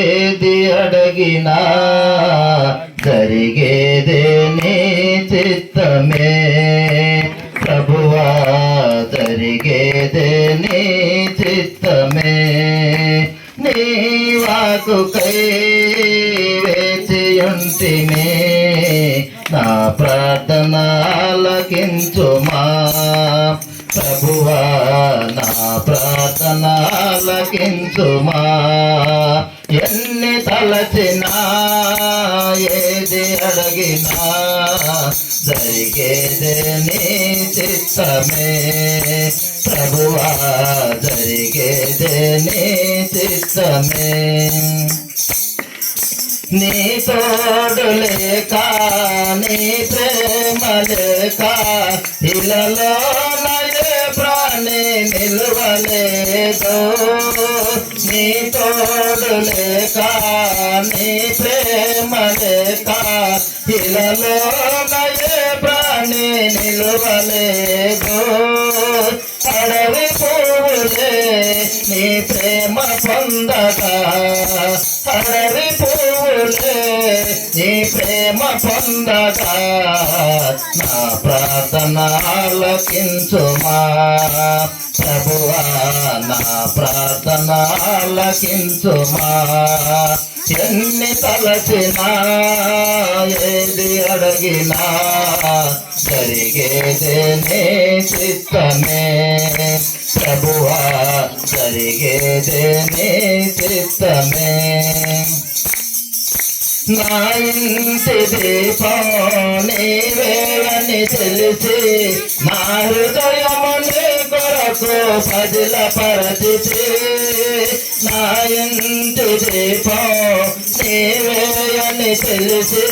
ఏది అడిగినా జరిగేదే నీ చిత్తమే ప్రభువా, జరిగేదే నీ చిత్తమే. నీ వాక్కుకై వేచియుంటిని, నా ప్రార్థన ఆలకించుమా ప్రభువా, నా ప్రార్థన ఆలకించుమా. ఎన్ని తలచినా ఏది అడిగినా జరిగేదే నీ చిత్తమే ప్రభువా, జరిగేదే నీ చిత్తమే. నీ తోడు లేక నీ ప్రేమ లేక ఇలలో నయే ప్రాణి నిలువలేదు. నీ తోడు లేక నీ ప్రేమ లేక ఇలలో నయే ప్రాణి నిలువలేదు. అడవి పువ్వులే నీ ప్రేమ పొందగా, అడవి పువ్వులే నీ ప్రేమ పొందగా, నా ప్రార్థన ఆలకించుమా ప్రభువా, నా ప్రార్థన ఆలకించుమా. ఎన్ని తలచినా ఏది అడిగినా జరిగేదే నీ చిత్తమే ప్రభువా, జరిగేదే నీ చిత్తమే. నా ఇంటి దీపం నీవే అని తెలిసి నా హృదయము నీ కొరకు పదిలపరచితి. నా ఇంటి దీపం నీవే అని తెలిసి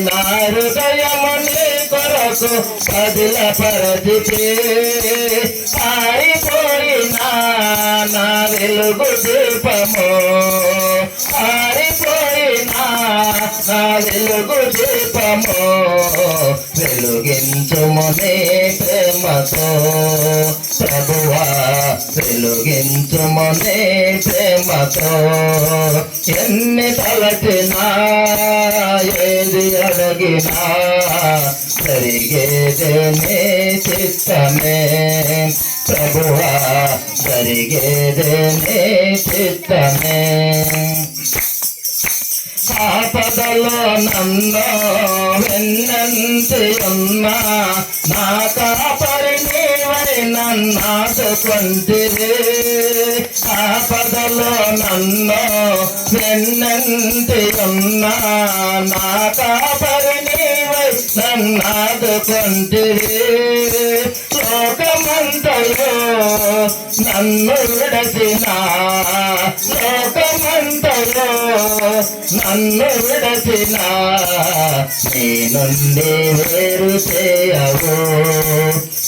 నా హృదయము నీ కొరకు పదిలపరచితి. ఆరిపోయినా నా వెలుగు దీపము, ఆరిపోయినా నా వెలుగు దీపము, వెలుగించుము నీ ప్రేమతో ప్రభువా, వెలుగించుము నీ ప్రేమతో. ఎన్ని తలచినా ఏది అడిగినా జరిగేదే నీ చిత్తమే ప్రభువా, జరిగేదే నీ చిత్తమే. ఆపదలో నన్ను వెన్నంటి ఉన్నా నా కాపరి నీవై నన్నాదుకొంటివి. ఆపదలో నన్ను వెన్నంటి ఉన్నా నా కాపరి నీవై నన్నాదుకొంటివి. లోకమంతయో నన్ను విడచినా, లోకమంతయో నన్ను విడచినా నీ నుండి వేరు చేయవు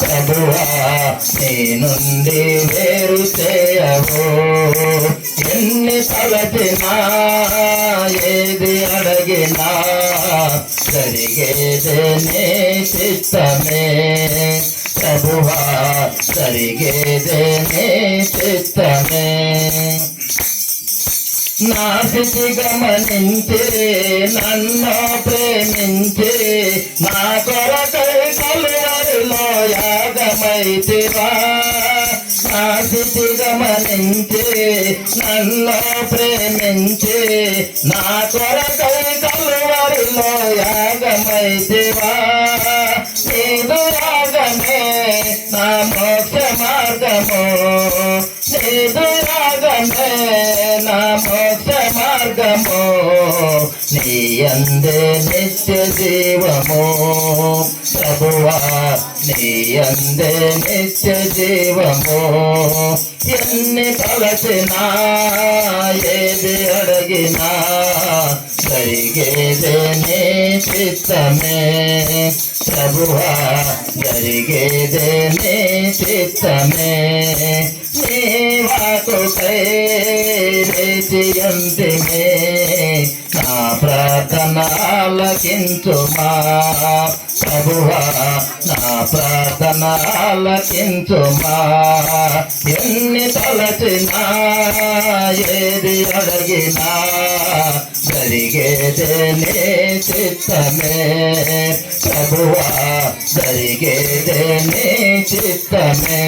ప్రభువా, నీ నుండి వేరు చేయవు. ఎన్ని తలచినా ఏది అడిగినా జరిగేదే నీ చిత్తమే ప్రభువా, జరిగేదే నీ చిత్తమే. నా స్థితి గమనించి నన్ను ప్రేమించి నా కొరకై కలువరిలో యాగమైతివా. నా స్థితి గమనించి నన్ను ప్రేమించి నా కొరకై కలువరిలో యాగమైతివా. నీదు యాగమే నా మోక్ష మార్గము, నీదు యాగమే నా మోక్ష మార్గము. నీ యందే నిత్య జీవము ప్రభువా, నీ యందే నిత్య జీవము. ఎన్ని తలచినా ఏది అడిగినా జరిగేదే నీ చిత్తమే ప్రభువా, జరిగేదే నీ చిత్తమే. నీ వాక్కుకై వేచియుంటిని, నా ప్రార్థన ఆలకించుమా ప్రభువా నా ప్రార్థన ఆలకించుమా ఎన్ని తలచినా ఏది అడిగినా జరిగేదే నీ చిత్తమే ప్రభువా జరిగేదే నీ చిత్తమే